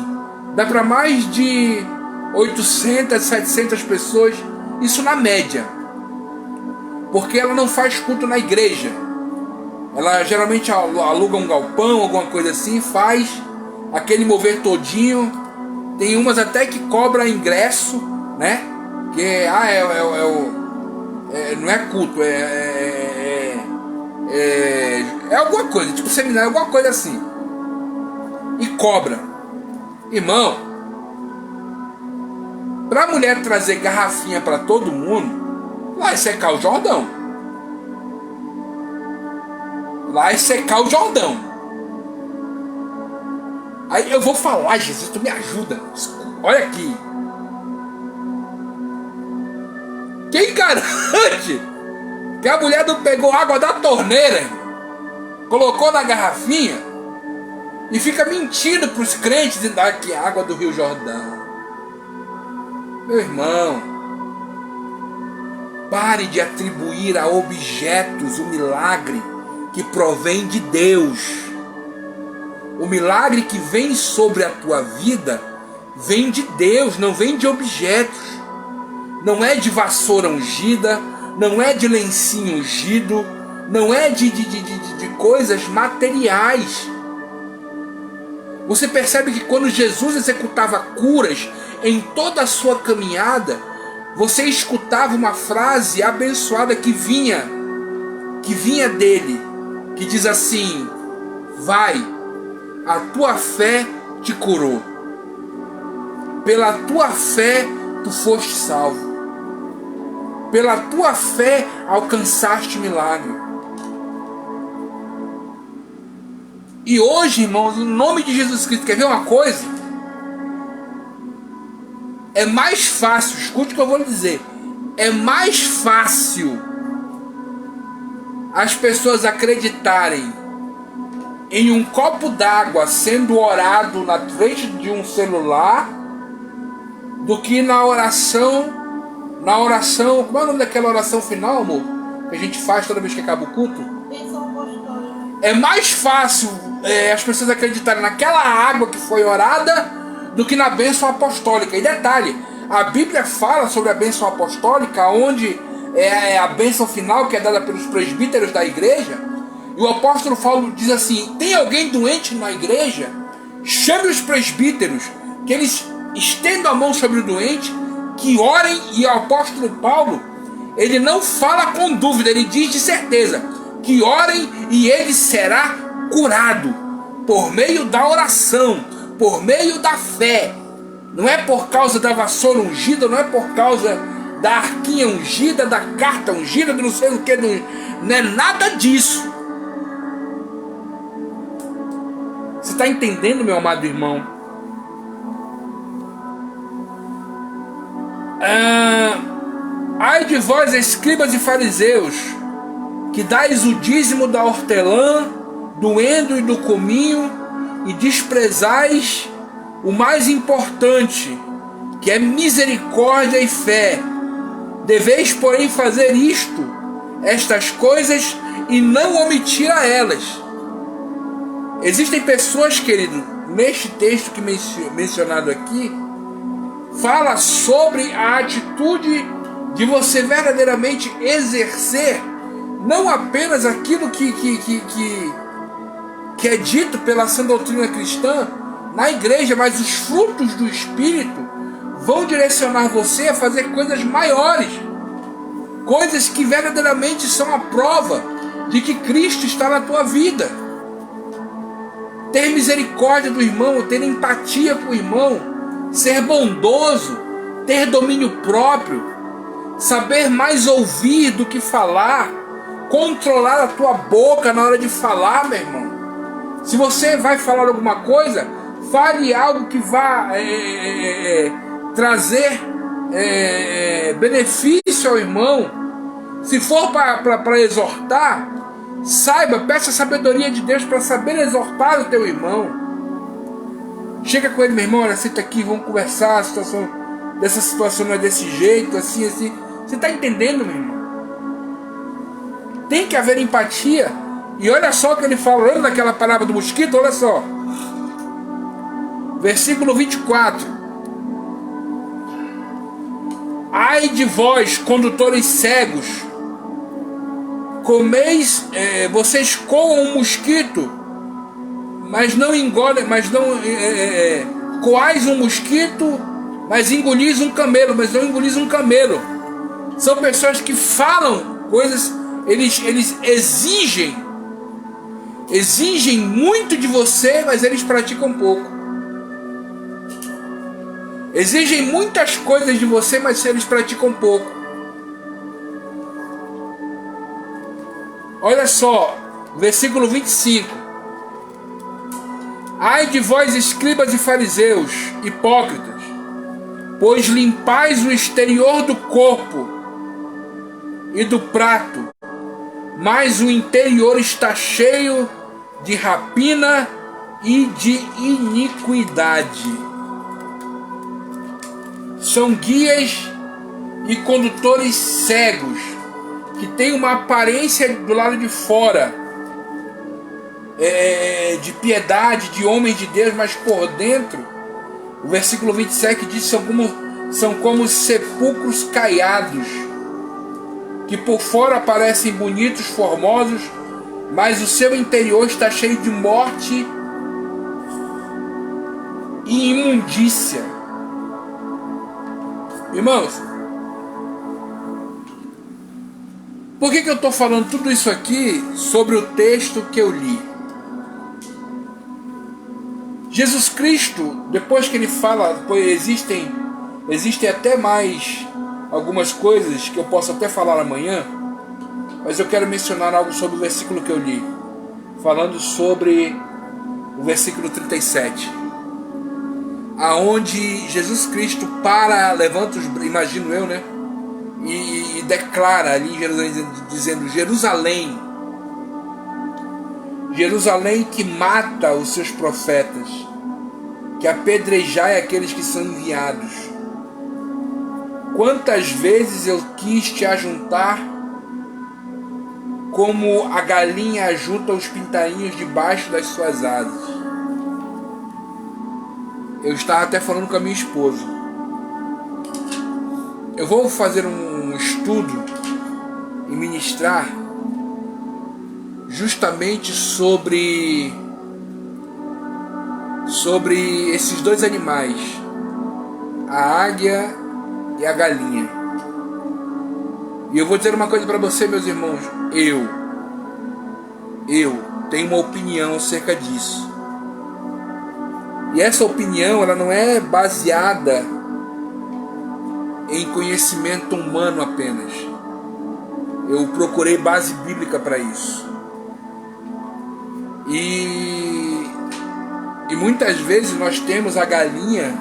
dá para mais de 800, 700 pessoas, isso na média, porque ela não faz culto na igreja, ela geralmente aluga um galpão, alguma coisa assim, faz aquele mover todinho. Tem umas até que cobra ingresso, né? Que não é culto, é alguma coisa, tipo seminário, alguma coisa assim, e cobra. Irmão, pra mulher trazer garrafinha para todo mundo, lá é secar o Jordão. Lá é secar o Jordão. Aí eu vou falar: Jesus, tu me ajuda. Olha aqui. Quem garante que a mulher não pegou água da torneira, colocou na garrafinha e fica mentindo para os crentes e dá que é água do Rio Jordão? Meu irmão, pare de atribuir a objetos o milagre que provém de Deus. O milagre que vem sobre a tua vida vem de Deus, não vem de objetos. Não é de vassoura ungida, não é de lencinho ungido, não é de coisas materiais. Você percebe que quando Jesus executava curas em toda a sua caminhada, você escutava uma frase abençoada que vinha dele, que diz assim: vai, a tua fé te curou. Pela tua fé tu foste salvo. Pela tua fé alcançaste milagre. E hoje, irmãos, em nome de Jesus Cristo, quer ver uma coisa? É mais fácil, escute o que eu vou lhe dizer, é mais fácil as pessoas acreditarem em um copo d'água sendo orado na frente de um celular do que na oração, como é o nome daquela oração final, amor? Que a gente faz toda vez que acaba o culto? Bênção apostólica. É mais fácil as pessoas acreditarem naquela água que foi orada do que na bênção apostólica. E detalhe, a Bíblia fala sobre a bênção apostólica, onde é a bênção final que é dada pelos presbíteros da igreja. E o apóstolo Paulo diz assim: tem alguém doente na igreja? Chame os presbíteros, que eles estendam a mão sobre o doente, que orem. E o apóstolo Paulo, ele não fala com dúvida, ele diz de certeza que orem e ele será curado por meio da oração, por meio da fé. Não é por causa da vassoura ungida, não é por causa da arquinha ungida, da carta ungida, do não sei o que, não é nada disso. Você está entendendo, meu amado irmão? Ai de vós, escribas e fariseus, que dais o dízimo da hortelã, do endro e do cominho, e desprezais o mais importante, que é misericórdia e fé. Deveis, porém, fazer estas coisas, e não omitir a elas. Existem pessoas, querido, neste texto que mencionado aqui, fala sobre a atitude de você verdadeiramente exercer não apenas aquilo que é dito pela sã doutrina cristã na igreja, mas os frutos do Espírito vão direcionar você a fazer coisas maiores, coisas que verdadeiramente são a prova de que Cristo está na tua vida. Ter misericórdia do irmão, ter empatia com o irmão, ser bondoso, ter domínio próprio, saber mais ouvir do que falar, controlar a tua boca na hora de falar, meu irmão. Se você vai falar alguma coisa, fale algo que vá trazer benefício ao irmão. Se for para exortar, saiba, peça a sabedoria de Deus para saber exortar o teu irmão. Chega com ele, meu irmão, olha, senta aqui, vamos conversar, dessa situação não é desse jeito, assim, assim. Você está entendendo, meu irmão? Tem que haver empatia. E olha só o que ele fala, olha naquela palavra do mosquito, olha só. Versículo 24. Ai de vós, condutores cegos, comeis, vocês coam um mosquito, mas não engolem, coais um mosquito, mas engolis um camelo, mas não engolis um camelo. São pessoas que falam coisas, eles exigem muito de você, mas eles praticam pouco. Exigem muitas coisas de você, mas eles praticam pouco. Olha só, versículo 25. Ai de vós, escribas e fariseus, hipócritas, pois limpais o exterior do corpo e do prato, mas o interior está cheio de rapina e de iniquidade. São guias e condutores cegos, que têm uma aparência do lado de fora de piedade, de homem de Deus, mas por dentro, o versículo 27 diz, são como sepulcros caiados, que por fora parecem bonitos, formosos, mas o seu interior está cheio de morte e imundícia. Irmãos, por que eu estou falando tudo isso aqui sobre o texto que eu li? Jesus Cristo, depois que ele fala, existem até mais algumas coisas que eu posso até falar amanhã, mas eu quero mencionar algo sobre o versículo que eu li, falando sobre o versículo 37, aonde Jesus Cristo levanta os, imagino eu, né, e declara ali em Jerusalém, dizendo: Jerusalém que mata os seus profetas, que apedrejai aqueles que são enviados. Quantas vezes eu quis te ajuntar, como a galinha ajunta os pintainhos debaixo das suas asas. Eu estava até falando com a minha esposa. Eu vou fazer um estudo e ministrar justamente sobre esses dois animais, a águia e a galinha. E eu vou dizer uma coisa para você, meus irmãos, eu tenho uma opinião acerca disso. E essa opinião, ela não é baseada em conhecimento humano apenas. Eu procurei base bíblica para isso. E muitas vezes nós temos a galinha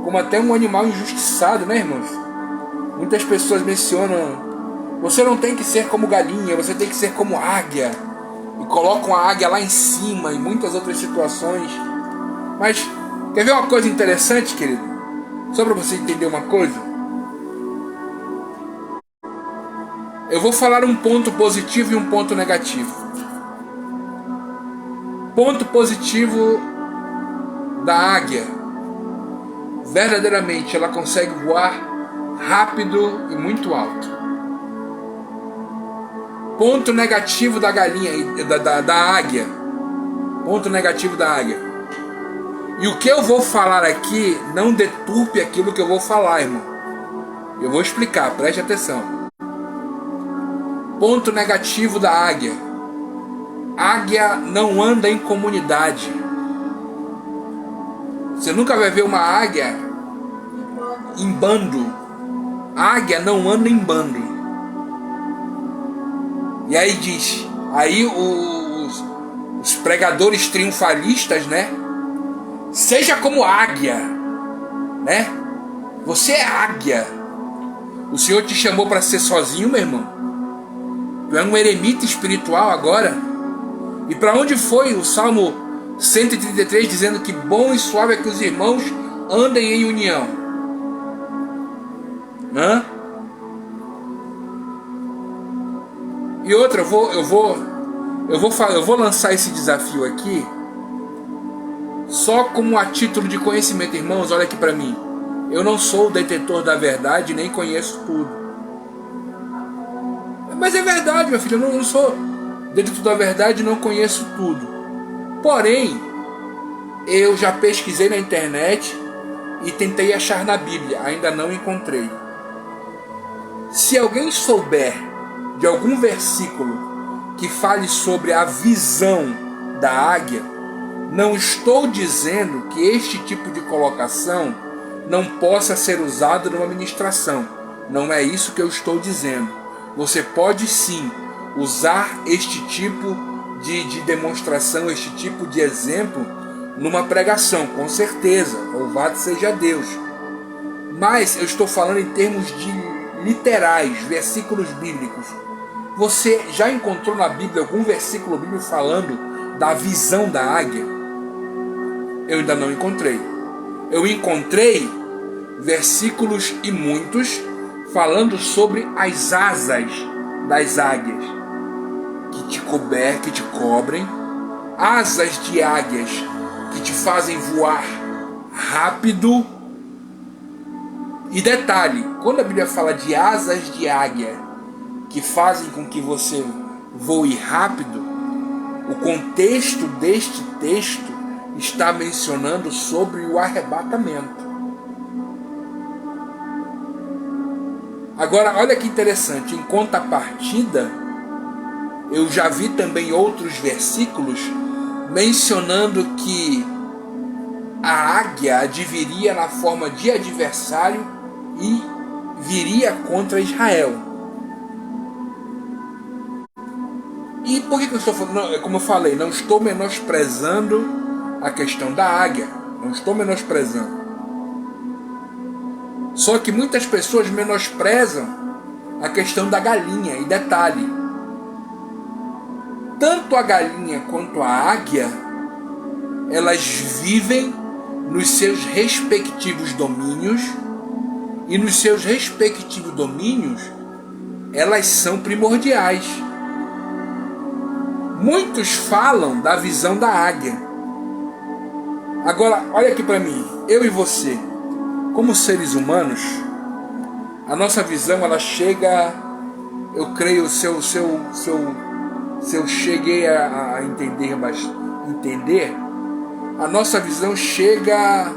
como até um animal injustiçado, né, irmãos? Muitas pessoas mencionam: você não tem que ser como galinha, você tem que ser como águia. E colocam a águia lá em cima, e muitas outras situações. Mas, quer ver uma coisa interessante, querido? Só para você entender uma coisa. Eu vou falar um ponto positivo e um ponto negativo. Ponto positivo da águia: verdadeiramente ela consegue voar rápido e muito alto. Ponto negativo da galinha, da águia. Ponto negativo da águia. E o que eu vou falar aqui não deturpe aquilo que eu vou falar, irmão. Eu vou explicar, preste atenção. Ponto negativo da águia: águia não anda em comunidade. Você nunca vai ver uma águia em bando. Águia não anda em bando. E aí diz, aí os pregadores triunfalistas, né? Seja como águia, né? Você é águia. O Senhor te chamou para ser sozinho, meu irmão. Tu é um eremita espiritual agora. E para onde foi o Salmo 133 dizendo que bom e suave é que os irmãos andem em união? Hã? E outra, eu vou lançar esse desafio aqui só como a título de conhecimento, irmãos. Olha aqui para mim. Eu não sou o detentor da verdade, nem conheço tudo. Mas é verdade, meu filho. Eu não sou detentor da verdade, não conheço tudo. Porém, eu já pesquisei na internet e tentei achar na Bíblia. Ainda não encontrei. Se alguém souber de algum versículo que fale sobre a visão da águia, não estou dizendo que este tipo de colocação não possa ser usado numa ministração. Não é isso que eu estou dizendo. Você pode sim usar este tipo de demonstração, este tipo de exemplo numa pregação, com certeza. Louvado seja Deus. Mas eu estou falando em termos de literais, versículos bíblicos. Você já encontrou na Bíblia algum versículo bíblico falando da visão da águia? Eu ainda não encontrei. Eu encontrei versículos e muitos falando sobre as asas das águias que te cobrem, asas de águias que te fazem voar rápido. E detalhe, quando a Bíblia fala de asas de águia que fazem com que você voe rápido, o contexto deste texto está mencionando sobre o arrebatamento. Agora, olha que interessante, em contrapartida, eu já vi também outros versículos mencionando que a águia adviria na forma de adversário e viria contra Israel. E por que eu estou falando? Como eu falei, não estou menosprezando a questão da águia. Não estou menosprezando. Só que muitas pessoas menosprezam a questão da galinha. E detalhe, tanto a galinha quanto a águia, elas vivem nos seus respectivos domínios. E nos seus respectivos domínios, elas são primordiais. Muitos falam da visão da águia. Agora, olha aqui para mim, eu e você, como seres humanos, a nossa visão, ela chega, eu creio, se eu cheguei a entender, a nossa visão chega,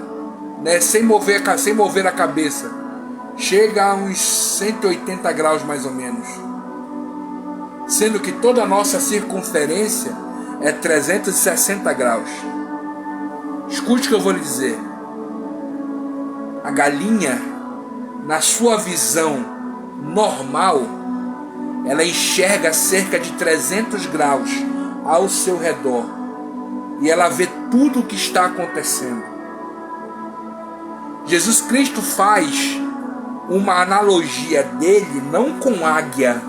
né, sem mover a cabeça, chega a uns 180 graus mais ou menos. Sendo que toda a nossa circunferência é 360 graus. Escute o que eu vou lhe dizer. A galinha, na sua visão normal, ela enxerga cerca de 300 graus ao seu redor e ela vê tudo o que está acontecendo. Jesus Cristo faz uma analogia dele não com águia,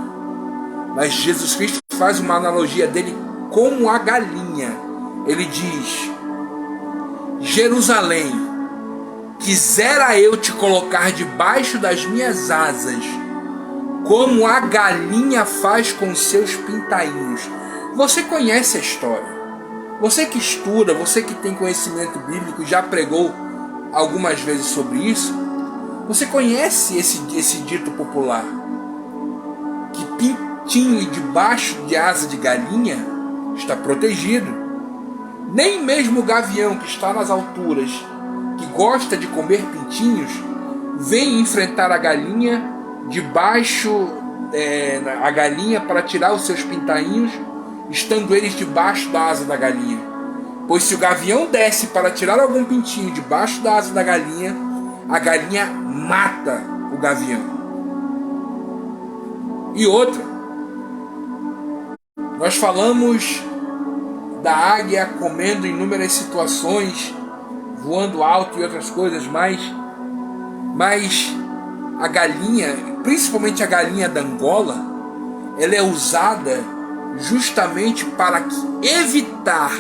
mas Jesus Cristo faz uma analogia dele com a galinha. Ele diz: Jerusalém, quisera eu te colocar debaixo das minhas asas, como a galinha faz com seus pintainhos. Você conhece a história. Você que estuda, você que tem conhecimento bíblico, já pregou algumas vezes sobre isso. Você conhece esse dito popular, que pintinho debaixo de asa de galinha está protegido. Nem mesmo o gavião que está nas alturas, que gosta de comer pintinhos, vem enfrentar a galinha a galinha para tirar os seus pintainhos, estando eles debaixo da asa da galinha. Pois se o gavião desce para tirar algum pintinho debaixo da asa da galinha, a galinha mata o gavião. E outra, nós falamos da águia comendo em inúmeras situações, voando alto e outras coisas, mas a galinha, principalmente a galinha da Angola, ela é usada justamente para evitar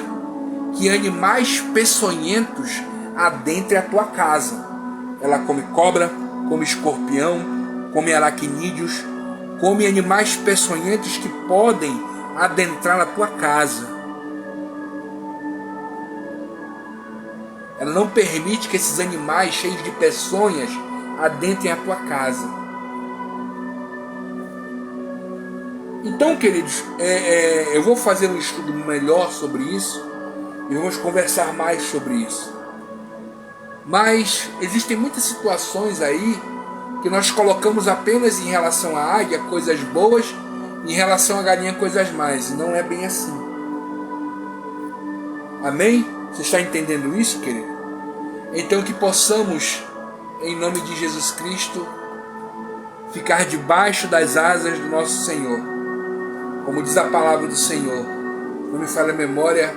que animais peçonhentos adentrem a tua casa. Ela come cobra, come escorpião, come aracnídeos, come animais peçonhentos que podem adentrar na tua casa. Ela não permite que esses animais cheios de peçonhas adentrem a tua casa. Então, queridos, eu vou fazer um estudo melhor sobre isso e vamos conversar mais sobre isso. Mas existem muitas situações aí que nós colocamos apenas em relação à águia coisas boas, em relação à galinha coisas más, e não é bem assim. Amém? Você está entendendo isso, querido? Então que possamos, em nome de Jesus Cristo, ficar debaixo das asas do nosso Senhor. Como diz a palavra do Senhor, não me falha a memória,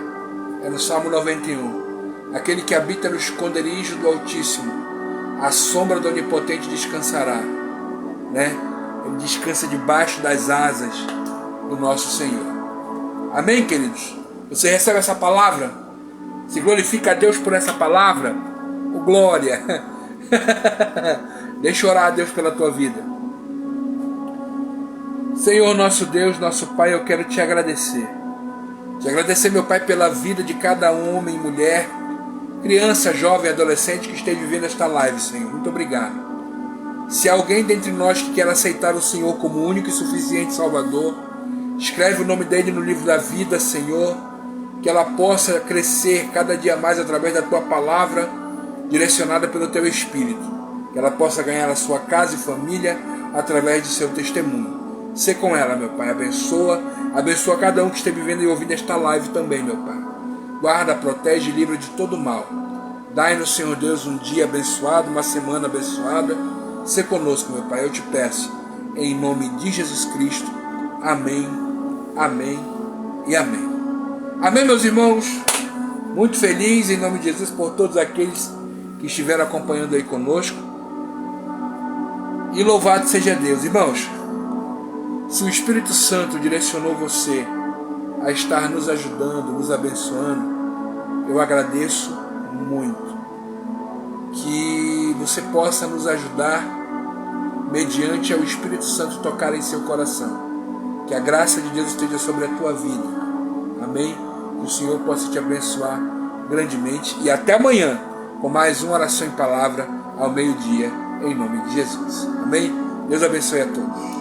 é no Salmo 91. Aquele que habita no esconderijo do Altíssimo, à sombra do Onipotente descansará. Né? Ele descansa debaixo das asas do nosso Senhor. Amém, queridos? Você recebe essa palavra? Se glorifica a Deus por essa palavra? Oh, glória! Deixa eu orar a Deus pela tua vida. Senhor, nosso Deus, nosso Pai, eu quero te agradecer. Te agradecer, meu Pai, pela vida de cada homem e mulher, criança, jovem, adolescente que esteja vivendo esta live, Senhor. Muito obrigado. Se há alguém dentre nós que quer aceitar o Senhor como único e suficiente Salvador, escreve o nome dele no livro da vida, Senhor, que ela possa crescer cada dia mais através da tua palavra, direcionada pelo teu Espírito, que ela possa ganhar a sua casa e família através de seu testemunho. Sê com ela, meu Pai, abençoa cada um que esteja vivendo e ouvindo esta live também, meu Pai. Guarda, protege e livra de todo mal. Dai-nos, Senhor Deus, um dia abençoado, uma semana abençoada. Sê conosco, meu Pai, eu te peço, em nome de Jesus Cristo. Amém, amém e amém. Amém, meus irmãos. Muito feliz em nome de Jesus por todos aqueles que estiveram acompanhando aí conosco. E louvado seja Deus. Irmãos, se o Espírito Santo direcionou você a estar nos ajudando, nos abençoando, eu agradeço muito. Que você possa nos ajudar mediante ao Espírito Santo tocar em seu coração. Que a graça de Deus esteja sobre a tua vida. Amém? Que o Senhor possa te abençoar grandemente. E até amanhã, com mais uma oração em palavra ao meio-dia, em nome de Jesus. Amém? Deus abençoe a todos.